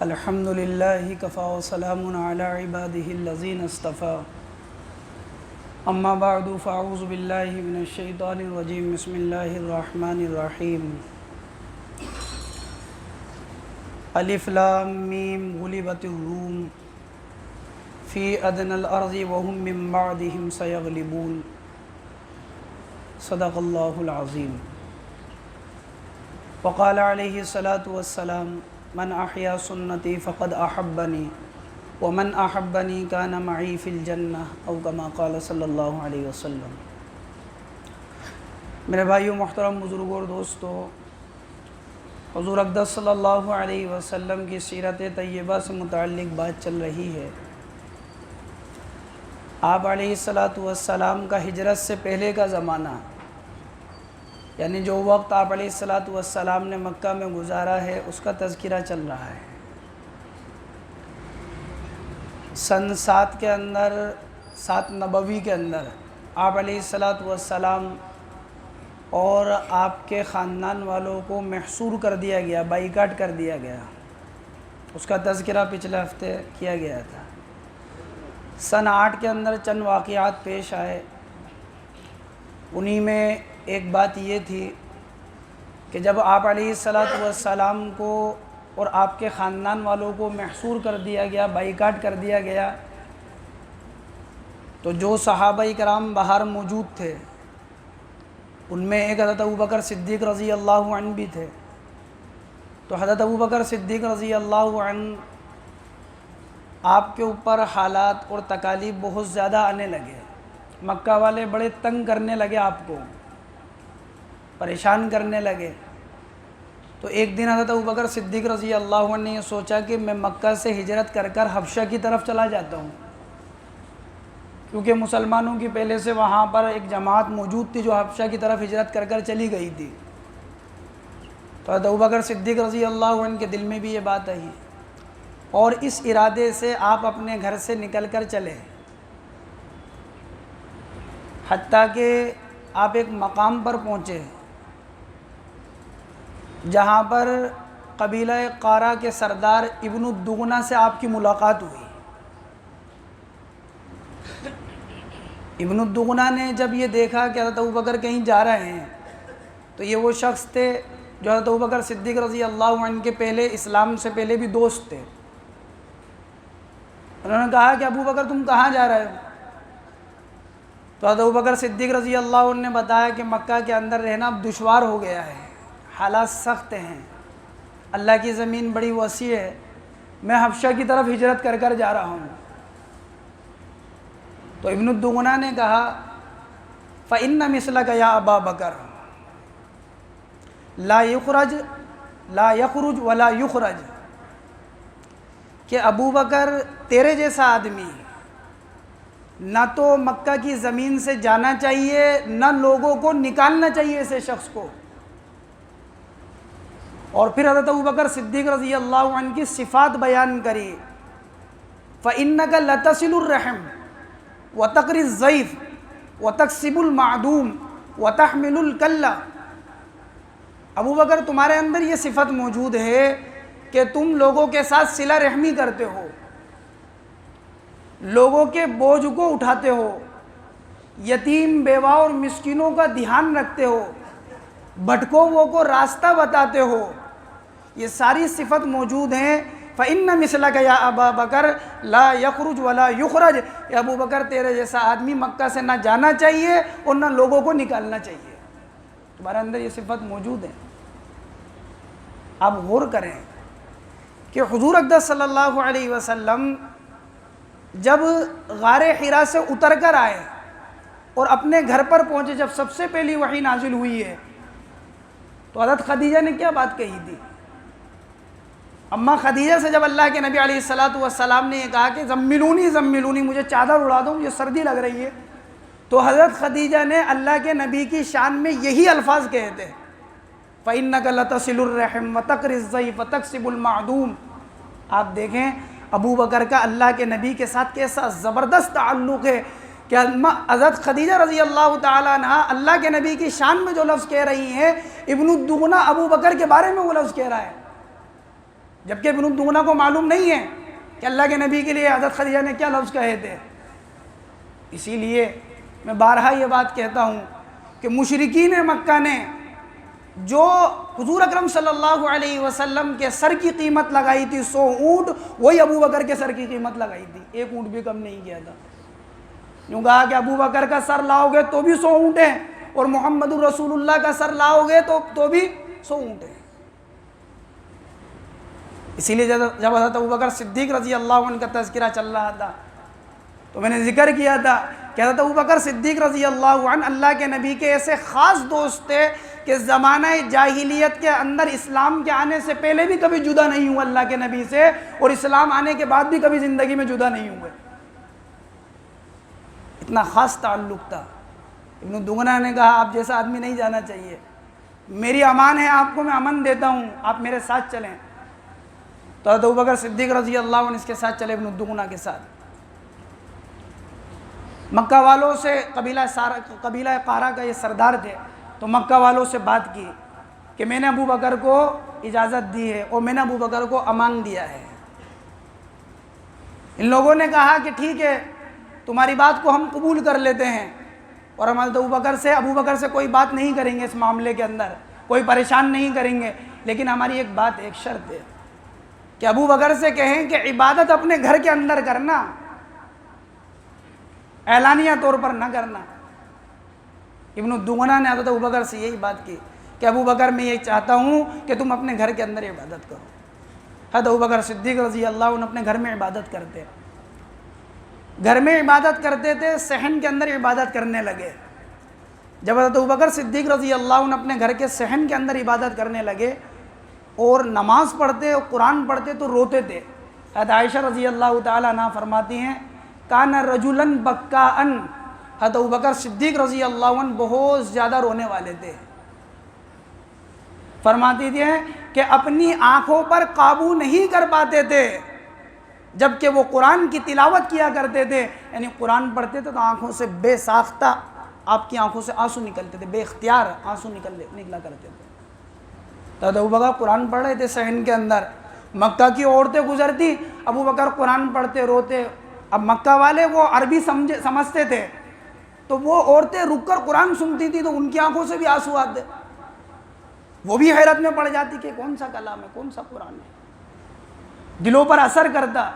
الحمد لله كفى وسلام على عباده الذين اصطفى اما بعد فاعوذ بالله من الشيطان الرجيم بسم الله الرحمن الرحيم الف لام میم غلبت الروم فی ادنى الارض وهم من بعدهم سيغلبون صدق اللہ العظیم. وقال علیہ الصلاۃ والسلام من احیا سنتی فقد احبنی ومن احبنی کان معی فی الجنہ او کما قال صلی اللہ علیہ وسلم. میرے بھائیو محترم بزرگوں اور دوستو، حضور اقدس صلی اللہ علیہ وسلم کی سیرت طیبہ سے متعلق بات چل رہی ہے. آپ علیہ السلام کا ہجرت سے پہلے کا زمانہ، یعنی جو وقت آپ علیہ السلام نے مکہ میں گزارا ہے اس کا تذکرہ چل رہا ہے. سن 7 کے اندر، 7 نبوی کے اندر آپ علیہ السلام اور آپ کے خاندان والوں کو محصور کر دیا گیا، بائیکاٹ کر دیا گیا. اس کا تذکرہ پچھلے ہفتے کیا گیا تھا. سن 8 کے اندر چند واقعات پیش آئے. انہی میں ایک بات یہ تھی کہ جب آپ علیہ السلام کو اور آپ کے خاندان والوں کو محصور کر دیا گیا، بائیکاٹ کر دیا گیا، تو جو صحابہ کرام باہر موجود تھے ان میں ایک حضرت ابوبکر صدیق رضی اللہ عنہ بھی تھے. تو حضرت ابوبکر صدیق رضی اللہ عنہ آپ کے اوپر حالات اور تکالیف بہت زیادہ آنے لگے. مکہ والے بڑے تنگ کرنے لگے، آپ کو پریشان کرنے لگے. تو ایک دن حضرت ابوبکر صدیق رضی اللہ عنہ نے یہ سوچا کہ میں مکہ سے ہجرت کر حبشہ کی طرف چلا جاتا ہوں، کیونکہ مسلمانوں کی پہلے سے وہاں پر ایک جماعت موجود تھی جو حبشہ کی طرف ہجرت کر چلی گئی تھی. تو حضرت ابوبکر صدیق رضی اللہ عنہ کے دل میں بھی یہ بات آئی اور اس ارادے سے آپ اپنے گھر سے نکل کر چلے، حتیٰ کہ آپ ایک مقام پر پہنچے جہاں پر قبیلہ قارہ کے سردار ابن الدغنہ سے آپ کی ملاقات ہوئی. ابن الدغنہ نے جب یہ دیکھا کہ حضرت ابوبکر کہیں جا رہے ہیں، تو یہ وہ شخص تھے جو حضرت ابوبکر صدیق رضی اللہ عنہ کے پہلے، اسلام سے پہلے بھی دوست تھے. انہوں نے کہا کہ ابوبکر تم کہاں جا رہے ہو؟ تو حضرت ابوبکر صدیق رضی اللہ عنہ نے بتایا کہ مکہ کے اندر رہنا اب دشوار ہو گیا ہے، حالات سخت ہیں، اللہ کی زمین بڑی وسیع ہے، میں حبشہ کی طرف ہجرت کر جا رہا ہوں. تو ابن الدغنہ نے کہا فَإِنَّ مِثْلَكَ يَا أَبَا بَكْرَ لَا يَخْرُجْ وَلَا يُخْرَجْ، کہ ابو بکر تیرے جیسا آدمی نہ تو مکہ کی زمین سے جانا چاہیے، نہ لوگوں کو نکالنا چاہیے ایسے شخص کو. اور پھر حضرت ابوبکر صدیق رضی اللہ عنہ کی صفات بیان کری. فَإِنَّكَ لَتَصِلُ الرَّحِمَ وَتَقْرِي الضَّيْفَ وَتَكْسِبُ الْمَعْدُومَ وَتَحْمِلُ الْكَلَّ. ابو بکر تمہارے اندر یہ صفت موجود ہے کہ تم لوگوں کے ساتھ صلہ رحمی کرتے ہو، لوگوں کے بوجھ کو اٹھاتے ہو، یتیم بیوہ اور مسکینوں کا دھیان رکھتے ہو، بھٹکوں کو راستہ بتاتے ہو. یہ ساری صفت موجود ہیں. فَإِنَّ مِثْلَكَ يَا أَبَا بَكْرَ لَا يَخْرُجْ وَلَا يُخْرَجْ، کہ ابو بکر تیرے جیسا آدمی مکہ سے نہ جانا چاہیے اور نہ لوگوں کو نکالنا چاہیے. تمہارے اندر یہ صفت موجود ہے. آپ غور کریں کہ حضور اقدس صلی اللہ علیہ وسلم جب غار حرا سے اتر کر آئے اور اپنے گھر پر پہنچے، جب سب سے پہلی وحی نازل ہوئی ہے، تو حضرت خدیجہ نے کیا بات کہی تھی؟ اماں خدیجہ سے جب اللہ کے نبی علیہ السلام نے یہ کہا کہ زملونی مجھے چادر اڑا دو، مجھے سردی لگ رہی ہے، تو حضرت خدیجہ نے اللہ کے نبی کی شان میں یہی الفاظ کہے تھے فَإِنَّكَ لَتَصِلُ الرَّحِمَ وَتَقْرِي الضَّيْفَ وَتَكْسِبُ الْمَعْدُومَ. آپ دیکھیں ابو بکر کا اللہ کے نبی کے ساتھ کیسا زبردست تعلق ہے کہ حضرت خدیجہ رضی اللہ تعالیٰ عنہ اللہ کے نبی کی شان میں جو لفظ کہہ رہی ہیں، ابن الدغنہ ابو بکر کے بارے میں وہ لفظ کہہ رہا ہے، جبکہ ابن الدغنہ کو معلوم نہیں ہے کہ اللہ کے نبی کے لیے حضرت خدیجہ نے کیا لفظ کہے تھے۔ اسی لیے میں بارہا یہ بات کہتا ہوں کہ مشرکین مکہ نے جو حضور اکرم صلی اللہ علیہ وسلم کے سر کی قیمت لگائی تھی 100 اونٹ، وہی ابو بکر کے سر کی قیمت لگائی تھی، 1 اونٹ بھی کم نہیں کیا تھا۔ یوں کہا کہ ابو بکر کا سر لاؤ گے تو بھی 100 اونٹ ہیں، اور محمد الرسول اللہ کا سر لاؤ گے تو بھی 100 اونٹ ہیں۔ اسی لیے جب حضرت ابو بکر صدیق رضی اللہ عنہ کا تذکرہ چل رہا تھا تو میں نے ذکر کیا تھا کہ حضرت ابو بکر صدیق رضی اللہ عنہ اللہ کے نبی کے ایسے خاص دوست تھے کہ زمانہ جاہلیت کے اندر اسلام کے آنے سے پہلے بھی کبھی جدا نہیں ہوئے اللہ کے نبی سے، اور اسلام آنے کے بعد بھی کبھی زندگی میں جدا نہیں ہوئے، اتنا خاص تعلق تھا۔ ابن الدغنہ نے کہا آپ جیسا آدمی نہیں جانا چاہیے، میری امان ہے، آپ کو میں امن دیتا ہوں، آپ میرے ساتھ چلیں۔ تو حضرت ابوبکر صدیق رضی اللہ عنہ اس کے ساتھ چلے، ابن الدغنہ کے ساتھ۔ مکہ والوں سے قبیلہ قارہ کا یہ سردار تھے، تو مکہ والوں سے بات کی کہ میں نے ابو بکر کو اجازت دی ہے اور میں نے ابو بکر کو امان دیا ہے۔ ان لوگوں نے کہا کہ ٹھیک ہے، تمہاری بات کو ہم قبول کر لیتے ہیں، اور ہم حضرت ابو بکر سے کوئی بات نہیں کریں گے، اس معاملے کے اندر کوئی پریشان نہیں کریں گے، لیکن ہماری ایک بات، ایک شرط ہے کہ ابو بکر سے کہیں کہ عبادت اپنے گھر کے اندر کرنا، اعلانیہ طور پر نہ کرنا۔ ابن الدغنہ نے حضرت ابوبکر سے یہی بات کی کہ ابو بکر میں یہ چاہتا ہوں کہ تم اپنے گھر کے اندر عبادت کرو۔ حضرت ابوبکر صدیق رضی اللہ عنہ اپنے گھر میں عبادت کرتے، گھر میں عبادت کرتے تھے، صحن کے اندر عبادت کرنے لگے۔ جب حضرت ابوبکر صدیق رضی اللہ عنہ اپنے گھر کے صحن کے اندر عبادت کرنے لگے اور نماز پڑھتے اور قرآن پڑھتے تو روتے تھے۔ حضرت عائشہ رضی اللہ تعالیٰ عنہ فرماتی ہیں کان رجلاً بکاءً، حضرت ابوبکر صدیق رضی اللہ عنہ بہت زیادہ رونے والے تھے۔ فرماتی تھی کہ اپنی آنکھوں پر قابو نہیں کر پاتے تھے جبکہ وہ قرآن کی تلاوت کیا کرتے تھے، یعنی قرآن پڑھتے تھے تو آنکھوں سے بے ساختہ آپ کی آنکھوں سے آنسو نکلتے تھے، بے اختیار آنسو نکلا کرتے تھے۔ حضرت ابوبکر قرآن پڑھ رہے تھے صحن کے اندر، مکہ کی عورتیں گزرتی، ابوبکر قرآن پڑھتے روتے۔ اب مکہ والے وہ عربی سمجھتے تھے، تو وہ عورتیں رک کر قرآن سنتی تھی تو ان کی آنکھوں سے بھی آنسو آتے، وہ بھی حیرت میں پڑ جاتی کہ کون سا کلام ہے، کون سا قرآن ہے، دلوں پر اثر کرتا۔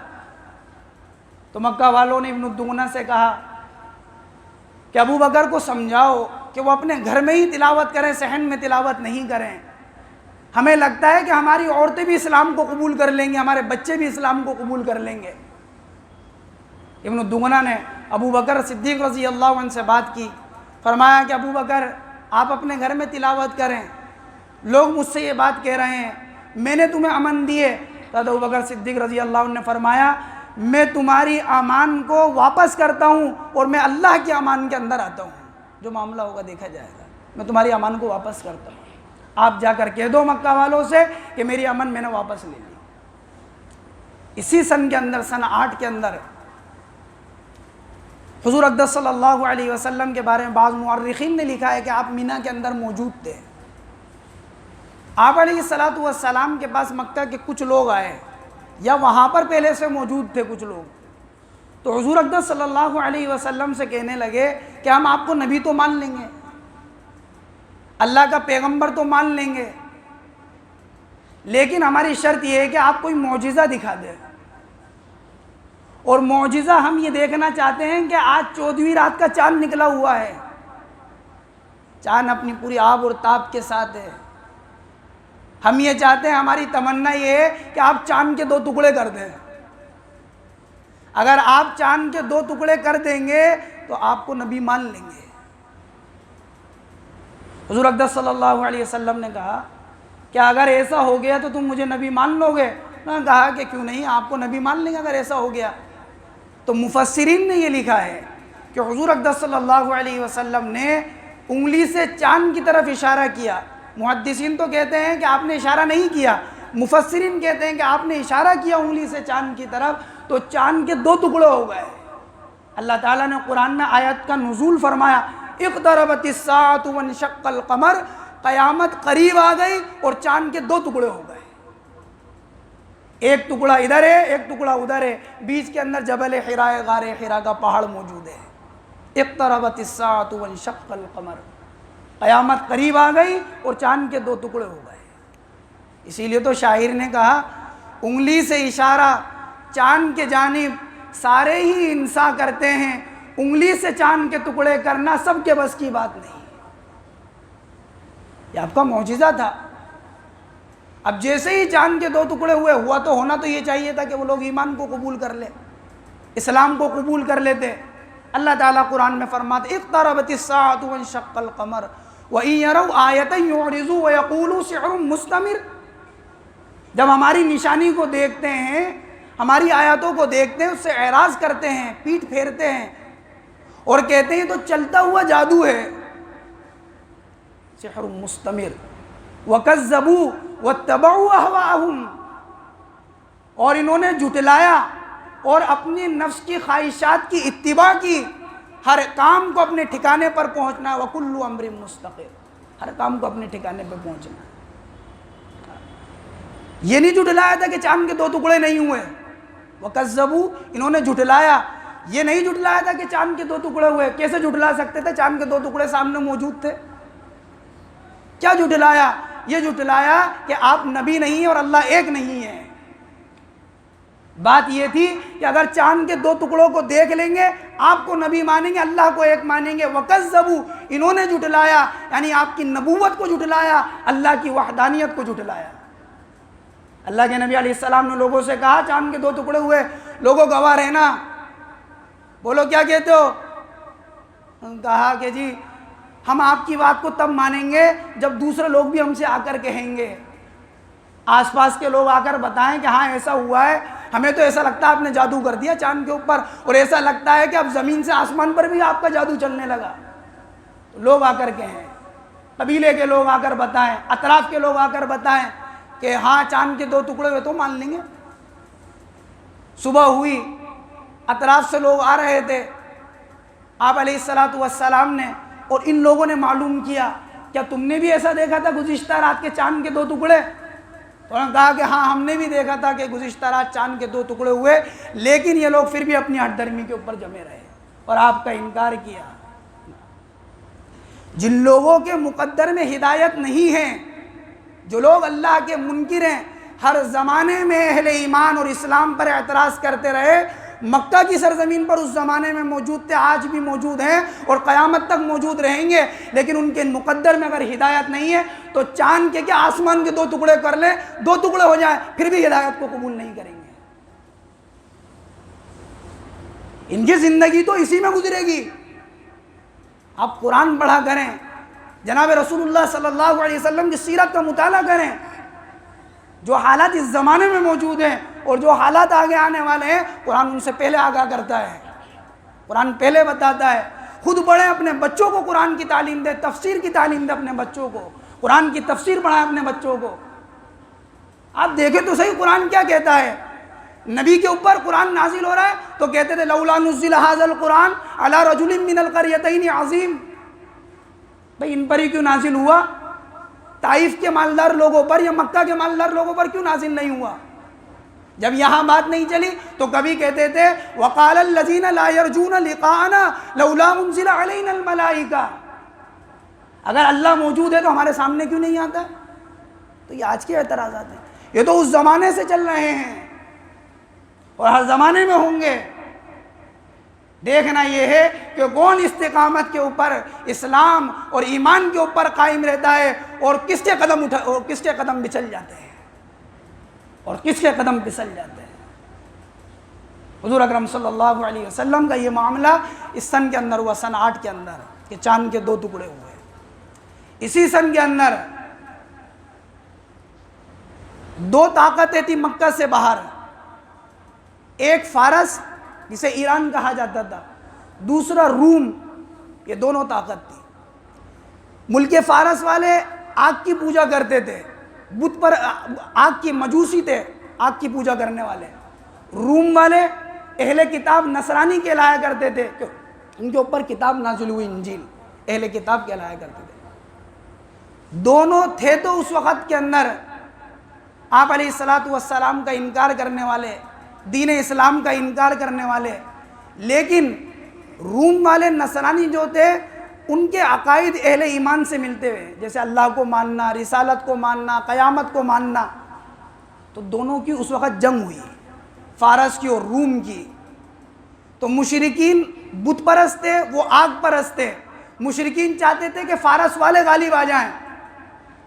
تو مکہ والوں نے ابن الدغنہ سے کہا کہ ابو بکر کو سمجھاؤ کہ وہ اپنے گھر میں ہی تلاوت کریں، صحن میں تلاوت نہیں کریں، ہمیں لگتا ہے کہ ہماری عورتیں بھی اسلام کو قبول کر لیں گے، ہمارے بچے بھی اسلام کو قبول کر لیں گے۔ ابن الدغنہ نے ابو بکر صدیق رضی اللہ عنہ سے بات کی، فرمایا کہ ابو بکر آپ اپنے گھر میں تلاوت کریں، لوگ مجھ سے یہ بات کہہ رہے ہیں، میں نے تمہیں امن دیے۔ تو ابو بکر صدیق رضی اللہ عنہ نے فرمایا میں تمہاری امان کو واپس کرتا ہوں اور میں اللہ کے امان کے اندر آتا ہوں، جو معاملہ ہوگا دیکھا جائے گا، میں تمہاری امان کو واپس کرتا ہوں، آپ جا کر کہہ دو مکہ والوں سے کہ میری امن میں نے واپس لے لی۔ اسی سن کے اندر، سن 8 کے اندر حضور اقدس صلی اللہ علیہ وسلم کے بارے میں بعض مورخین نے لکھا ہے کہ آپ مینا کے اندر موجود تھے۔ آپ علیہ السلام کے پاس مکہ کے کچھ لوگ آئے، یا وہاں پر پہلے سے موجود تھے کچھ لوگ، تو حضور اقدس صلی اللہ علیہ وسلم سے کہنے لگے کہ ہم آپ کو نبی تو مان لیں گے، اللہ کا پیغمبر تو مان لیں گے، لیکن ہماری شرط یہ ہے کہ آپ کوئی معجزہ دکھا دیں، اور معجزہ ہم یہ دیکھنا چاہتے ہیں کہ آج 14ویں رات کا چاند نکلا ہوا ہے، چاند اپنی پوری آب اور تاب کے ساتھ ہے، ہم یہ چاہتے ہیں، ہماری تمنا یہ ہے کہ آپ چاند کے 2 ٹکڑے کر دیں، اگر آپ چاند کے 2 ٹکڑے کر دیں گے تو آپ کو نبی مان لیں گے۔ حضور اقدس صلی اللہ علیہ وسلم نے کہا کہ اگر ایسا ہو گیا تو تم مجھے نبی مان لو گے؟ انہوں نے کہا کہ کیوں نہیں، آپ کو نبی مان لیں گے اگر ایسا ہو گیا۔ تو مفسرین نے یہ لکھا ہے کہ حضور اقدس صلی اللہ علیہ وسلم نے انگلی سے چاند کی طرف اشارہ کیا۔ محدثین تو کہتے ہیں کہ آپ نے اشارہ نہیں کیا، مفسرین کہتے ہیں کہ آپ نے اشارہ کیا انگلی سے چاند کی طرف، تو چاند کے 2 ٹکڑے ہو گئے، اللہ تعالیٰ نے قرآن میں آیت کا نزول فرمایا، اقتربت الساعۃ وانشق القمر، قیامت قریب آ گئی اور چاند کے دو ٹکڑے ہو گئے، ایک ٹکڑا ادھر ہے ایک ٹکڑا ادھر ہے، بیچ کے اندر جبل حرا ہے، غار حرا کا پہاڑ موجود ہے۔ اقتربت الساعۃ وانشق القمر، قیامت قریب آ گئی اور چاند کے دو ٹکڑے ہو گئے۔ اسی لیے تو شاعر نے کہا، انگلی سے اشارہ چاند کے جانب سارے ہی انسا کرتے ہیں، انگلی سے چاند کے ٹکڑے کرنا سب کے بس کی بات نہیں۔ یہ آپ کا معجزہ تھا۔ اب جیسے ہی چاند کے دو ٹکڑے ہوئے، ہوا تو ہونا تو یہ چاہیے تھا کہ وہ لوگ ایمان کو قبول کر لیں، اسلام کو قبول کر لیتے۔ اللہ تعالیٰ قرآن میں فرماتے، اقتربت الساعۃ وانشق القمر وَإِن يَرَوْا آیَةً يُعْرِضُوا وَيَقُولُوا سِحْرٌ مُسْتَمِرٌ۔ جب ہماری نشانی کو دیکھتے ہیں، ہماری آیاتوں کو دیکھتے ہیں، اس سے اعراض کرتے ہیں، پیٹھ پھیرتے ہیں اور کہتے ہیں تو چلتا ہوا جادو ہے، سحر مستمر۔ وَكَذَّبُوا وَاتَّبَعُوا أَهْوَاءَهُمْ، اور انہوں نے جھٹلایا اور اپنی نفس کی خواہشات کی اتباع کی۔ ہر کام کو اپنے ٹھکانے پر پہنچنا، وَكُلُّ أَمْرٍ مُسْتَقِرٌ، ہر کام کو اپنے ٹھکانے پر پہنچنا۔ یہ نہیں جھٹلایا تھا کہ چاند کے دو ٹکڑے نہیں ہوئے، وَكَذَّبُوا، انہوں نے جھٹلایا۔ یہ نہیں جھٹلایا تھا کہ چاند کے دو ٹکڑے ہوئے، کیسے جھٹلا سکتے تھے؟ چاند کے دو ٹکڑے سامنے موجود تھے۔ کیا جھٹلایا؟ یہ جھٹلایا کہ آپ نبی نہیں ہیں اور اللہ ایک نہیں ہے۔ بات یہ تھی کہ اگر چاند کے دو ٹکڑوں کو دیکھ لیں گے آپ کو نبی مانیں گے، اللہ کو ایک مانیں گے۔ وَكَذَّبُوا، انہوں نے جھٹلایا، یعنی آپ کی نبوت کو جھٹلایا، اللہ کی وحدانیت کو جھٹلایا۔ اللہ کے نبی علیہ السلام نے لوگوں سے کہا چاند کے دو ٹکڑے ہوئے، لوگوں گواہ رہنا، بولو کیا کہتے ہو؟ کہا کہ جی ہم آپ کی بات کو تب مانیں گے جب دوسرے لوگ بھی ہم سے آ کر کہیں گے، آس پاس کے لوگ آ کر بتائیں کہ ہاں ایسا ہوا ہے، ہمیں تو ایسا لگتا ہے آپ نے جادو کر دیا چاند کے اوپر، اور ایسا لگتا ہے کہ اب زمین سے آسمان پر بھی آپ کا جادو چلنے لگا۔ لوگ آ کر کہیں، قبیلے کے لوگ آ کر بتائیں، اطراف کے لوگ آ کر بتائیں کہ ہاں چاند کے دو ٹکڑے ہوئے تو مان لیں گے۔ صبح ہوئی، اطراف سے لوگ آ رہے تھے، آپ علیہ السلام نے اور ان لوگوں نے معلوم کیا، کیا تم نے بھی ایسا دیکھا تھا گزشتہ رات کے چاند کے دو ٹکڑے؟ تو انہوں نے کہا کہ ہاں ہم نے بھی دیکھا تھا کہ گزشتہ رات چاند کے دو ٹکڑے ہوئے، لیکن یہ لوگ پھر بھی اپنی ہٹ درمی کے اوپر جمے رہے اور آپ کا انکار کیا۔ جن لوگوں کے مقدر میں ہدایت نہیں ہے، جو لوگ اللہ کے منکر ہیں، ہر زمانے میں اہل ایمان اور اسلام پر اعتراض کرتے رہے، مکہ کی سرزمین پر اس زمانے میں موجود تھے، آج بھی موجود ہیں اور قیامت تک موجود رہیں گے، لیکن ان کے مقدر میں اگر ہدایت نہیں ہے تو چاند کے کیا آسمان کے دو ٹکڑے کر لیں، دو ٹکڑے ہو جائیں، پھر بھی ہدایت کو قبول نہیں کریں گے۔ ان کی زندگی تو اسی میں گزرے گی۔ آپ قرآن پڑھا کریں، جناب رسول اللہ صلی اللہ علیہ وسلم کی سیرت کا مطالعہ کریں، جو حالات اس زمانے میں موجود ہیں اور جو حالات آگے آنے والے ہیں، قرآن ان سے پہلے آگاہ کرتا ہے، قرآن پہلے بتاتا ہے۔ خود پڑھیں، اپنے بچوں کو قرآن کی تعلیم دے، تفسیر کی تعلیم دے اپنے بچوں کو، قرآن کی تفسیر پڑھائیں اپنے بچوں کو۔ آپ دیکھیں تو صحیح قرآن کیا کہتا ہے۔ نبی کے اوپر قرآن نازل ہو رہا ہے تو کہتے تھے لولا نزل ھذا القرآن علی رجل من القریتین عظیم، بھئی ان پر ہی کیوں نازل ہوا؟ طائف کے مالدار لوگوں پر یا مکہ کے مالدار لوگوں پر کیوں نازل نہیں ہوا؟ جب یہاں بات نہیں چلی تو کبھی کہتے تھے وقال الذین لا یرجون لقاءنا لولا انزل علینا الملائکہ، اگر اللہ موجود ہے تو ہمارے سامنے کیوں نہیں آتا؟ تو یہ آج کے اعتراضات ہیں، یہ تو اس زمانے سے چل رہے ہیں اور ہر زمانے میں ہوں گے۔ دیکھنا یہ ہے کہ کون استقامت کے اوپر، اسلام اور ایمان کے اوپر قائم رہتا ہے اور کس کے قدم بچل جاتے ہیں اور کس کے قدم پھسل جاتے ہیں۔ حضور اکرم صلی اللہ علیہ وسلم کا یہ معاملہ اس سن کے اندر ہوا، سن 8 کے اندر، کہ چاند کے دو ٹکڑے ہوئے۔ اسی سن کے اندر دو طاقتیں تھیں مکہ سے باہر، ایک فارس جسے ایران کہا جاتا تھا، دوسرا روم، یہ دونوں طاقت تھی۔ ملک فارس والے آگ کی پوجا کرتے تھے، بت پر آگ کی مجوسی تھے، آگ کی پوجا کرنے والے۔ روم والے اہل کتاب نصرانی کہلایا کرتے تھے، ان کے اوپر کتاب نازل ہوئی انجیل، اہل کتاب کہلایا کرتے تھے۔ دونوں تھے تو اس وقت کے اندر آپ علیہ الصلاۃ والسلام کا انکار کرنے والے، دین اسلام کا انکار کرنے والے، لیکن روم والے نصرانی جو تھے ان کے عقائد اہل ایمان سے ملتے ہوئے، جیسے اللہ کو ماننا، رسالت کو ماننا، قیامت کو ماننا۔ تو دونوں کی اس وقت جنگ ہوئی، فارس کی اور روم کی۔ تو مشرکین بت پرست تھے، وہ آگ پرست تھے۔ مشرکین چاہتے تھے کہ فارس والے غالب آ جائیں،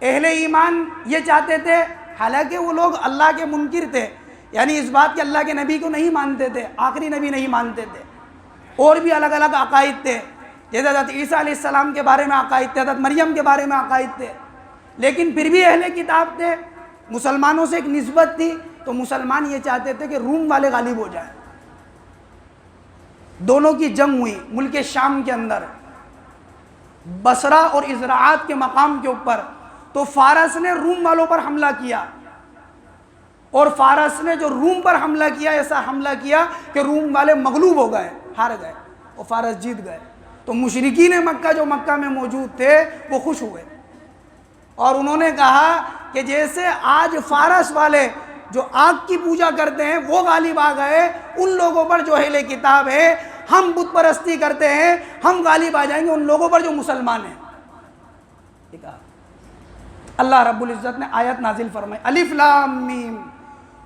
اہل ایمان یہ چاہتے تھے، حالانکہ وہ لوگ اللہ کے منکر تھے، یعنی اس بات کہ اللہ کے نبی کو نہیں مانتے تھے، آخری نبی نہیں مانتے تھے، اور بھی الگ الگ عقائد تھے، جیسے حضرت عیسیٰ علیہ السلام کے بارے میں عقائد تھے، حضرت مریم کے بارے میں عقائد تھے، لیکن پھر بھی اہل کتاب تھے، مسلمانوں سے ایک نسبت تھی، تو مسلمان یہ چاہتے تھے کہ روم والے غالب ہو جائیں۔ دونوں کی جنگ ہوئی ملک شام کے اندر، بصرہ اور ازراعات کے مقام کے اوپر۔ تو فارس نے روم والوں پر حملہ کیا، اور فارس نے جو روم پر حملہ کیا، ایسا حملہ کیا کہ روم والے مغلوب ہو گئے، ہار گئے، اور فارس جیت گئے۔ تو مشرکین مکہ جو مکہ میں موجود تھے وہ خوش ہوئے، اور انہوں نے کہا کہ جیسے آج فارس والے جو آگ کی پوجا کرتے ہیں وہ غالب آ گئے، ان لوگوں پر جو اہل کتاب ہے، ہم بت پرستی کرتے ہیں، ہم غالب آ جائیں گے ان لوگوں پر جو مسلمان ہیں۔ یہ کہا اللہ رب العزت نے آیت نازل فرمائی، الف لام میم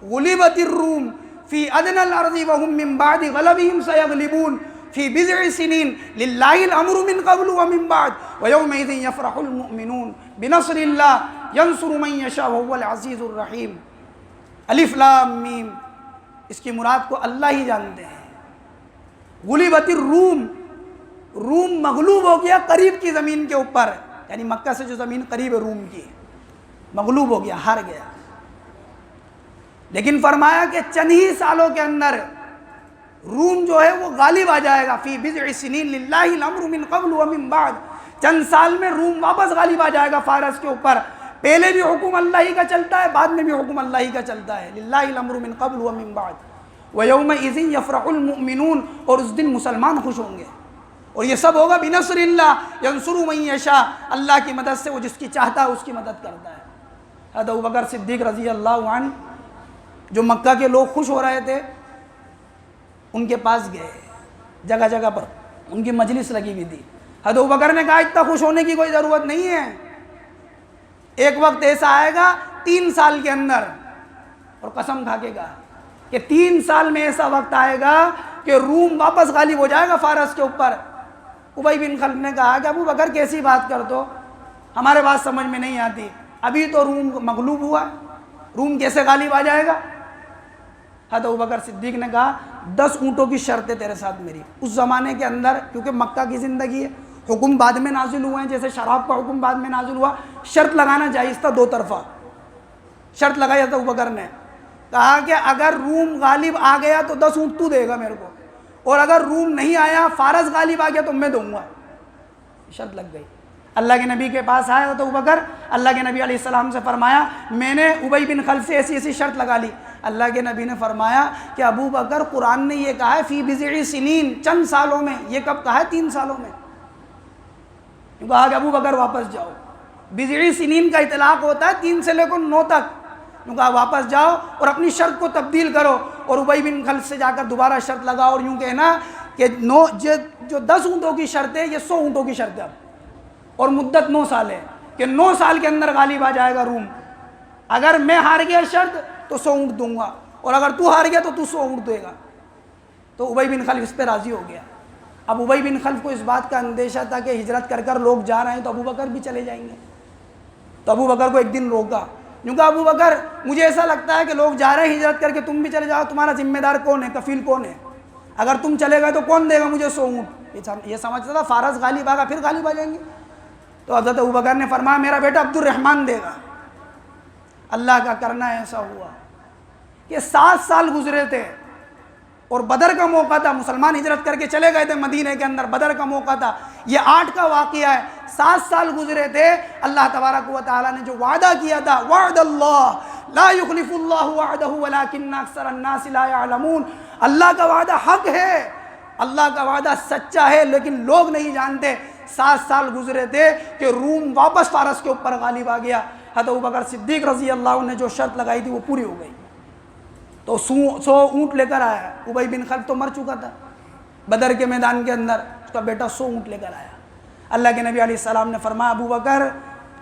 غلبت الروم فی ادنی الارض وهم من بعد غلبهم سیغلبون فی بضع سنین للہ الامر من قبل ومن بعد ویومئذ یفرح المؤمنون بنصر اللہ ینصر من یشاء وهو العزیز الرحیم۔ الف لام میم، اس کی مراد کو اللہ ہی جانتے ہیں۔ غلبت الروم، روم مغلوب ہو گیا قریب کی زمین کے اوپر، یعنی مکہ سے جو زمین قریب ہے روم کی، مغلوب ہو گیا، ہار گیا۔ لیکن فرمایا کہ چند ہی سالوں کے اندر روم جو ہے وہ غالب آ جائے گا، فی بضع سنین للہ الامر من قبل ومن بعد، چند سال میں روم واپس غالب آ جائے گا فارس کے اوپر۔ پہلے بھی حکم اللہ ہی کا چلتا ہے، بعد میں بھی حکم اللہ ہی کا چلتا ہے، للہ الامر من قبل ومن بعد ویومئذ یفرح المؤمنون، اور اس دن مسلمان خوش ہوں گے، اور یہ سب ہوگا بنصر اللہ ینصر من یشاء، اللہ کی مدد سے، وہ جس کی چاہتا ہے اس کی مدد کرتا ہے۔ حضرت ابوبکر صدیق رضی اللہ عنہ جو مکہ کے لوگ خوش ہو رہے تھے ان کے پاس گئے، جگہ جگہ پر ان کی مجلس لگی ہوئی تھی۔ حضرت ابوبکر نے کہا اتنا خوش ہونے کی کوئی ضرورت نہیں ہے، ایک وقت ایسا آئے گا 3 سال کے اندر، اور قسم کھا کے کہا کہ 3 سال میں ایسا وقت آئے گا کہ روم واپس غالب ہو جائے گا فارس کے اوپر۔ ابی بن خلف نے کہا کہ ابو بکر کیسی بات کر دو، ہمارے بات سمجھ میں نہیں آتی، ابھی تو روم مغلوب ہوا، روم کیسے غالب آ جائے گا؟ حضرت ابوبکر صدیق نے کہا 10 اونٹوں کی شرط ہے تیرے ساتھ میری۔ اس زمانے کے اندر کیونکہ مکہ کی زندگی ہے، حکم بعد میں نازل ہوئے ہیں، جیسے شراب کا حکم بعد میں نازل ہوا، شرط لگانا جائز تھا، 2 طرفہ شرط لگائی حضرت ابوبکر نے، کہا کہ اگر روم غالب آ گیا تو 10 اونٹ تو دے گا میرے کو، اور اگر روم نہیں آیا، فارس غالب آ گیا تو میں دوں گا۔ شرط لگ گئی۔ اللہ کے نبی کے پاس آیا تو ابوبکر، اللہ کے نبی علیہ السلام سے فرمایا میں نے ابی بن خلف سے ایسی ایسی شرط لگا لی۔ اللہ کے نبی نے فرمایا کہ ابو بکر قرآن نے یہ کہا ہے فی بضع سنین، چند سالوں میں، یہ کب کہا ہے؟ 3 سالوں میں۔ کہا کہ ابو بکر واپس جاؤ، بضع سنین کا اطلاق ہوتا ہے 3 سے لے کر 9 تک، کہا واپس جاؤ اور اپنی شرط کو تبدیل کرو، اور ابی بن خلف سے جا کر دوبارہ شرط لگاؤ، اور یوں کہنا کہ جو 10 اونٹوں کی شرط ہے یہ 100 اونٹوں کی شرط ہے اب، اور مدت 9 سال ہے کہ 9 سال کے اندر غالب آ جائے گا روم، اگر میں ہار گیا شرط تو 100 اونٹ دوں گا، اور اگر تو ہار گیا تو 100 اونٹ دے گا۔ تو ابی بن خلف اس پہ راضی ہو گیا۔ اب ابی بن خلف کو اس بات کا اندیشہ تھا کہ ہجرت کر کر لوگ جا رہے ہیں تو ابو بکر بھی چلے جائیں گے، تو ابو بکر کو ایک دن روکا، کیوں کہ ابو بکر مجھے ایسا لگتا ہے کہ لوگ جا رہے ہیں ہجرت کر کے، تم بھی چلے جاؤ، تمہارا ذمہ دار کون ہے، کفیل کون ہے، اگر تم چلے گئے تو کون دے گا مجھے 100 اونٹ؟ یہ سمجھتا تھا فارس غالب آگا پھر غالب آ جائیں گے۔ تو حضرت ابوبکر نے فرمایا میرا بیٹا عبد الرحمن دے گا۔ اللہ کا کرنا ایسا ہوا کہ 7 سال گزرے تھے، اور بدر کا موقع تھا، مسلمان ہجرت کر کے چلے گئے تھے مدینہ کے اندر، بدر کا موقع تھا، یہ 8 کا واقعہ ہے، 7 سال گزرے تھے، اللہ تبارک و تعالیٰ نے جو وعدہ کیا تھا، وعد اللہ لا یخلف اللہ وعدہ ولکن اکثر الناس لا یعلمون، اللہ کا وعدہ حق ہے، اللہ کا وعدہ سچا ہے، لیکن لوگ نہیں جانتے۔ 7 سال گزرے تھے کہ روم واپس فارس کے اوپر غالب آ گیا۔ حضرت ابوبکر صدیق رضی اللہ عنہ نے جو شرط لگائی تھی وہ پوری ہو گئی، تو 100 اونٹ لے کر آیا۔ ابی بن خلف تو مر چکا تھا بدر کے میدان کے اندر، اس کا بیٹا 100 اونٹ لے کر آیا۔ اللہ کے نبی علیہ السلام نے فرمایا ابوبکر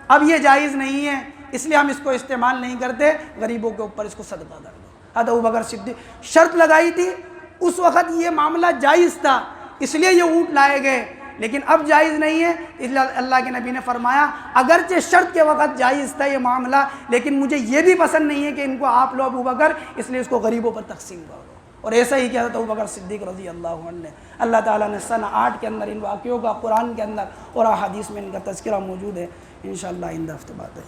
اب یہ جائز نہیں ہے، اس لیے ہم اس کو استعمال نہیں کرتے، غریبوں کے اوپر اس کو صدقہ کر دو۔ حضرت ابوبکر صدیق شرط لگائی تھی، اس وقت یہ معاملہ جائز تھا اس لیے یہ اونٹ لائے گئے، لیکن اب جائز نہیں ہے، اس لیے اللہ کے نبی نے فرمایا اگرچہ شرط کے وقت جائز تھا یہ معاملہ، لیکن مجھے یہ بھی پسند نہیں ہے کہ ان کو آپ لو ابوبکر، اس لیے اس کو غریبوں پر تقسیم کرو۔ اور ایسا ہی کیا حضرت ابوبکر صدیق رضی اللہ عنہ نے۔ اللہ تعالیٰ نے سن 8 کے اندر ان واقعوں کا قرآن کے اندر اور احادیث میں ان کا تذکرہ موجود ہے۔ انشاءاللہ آئندہ ہفتے بات ہے۔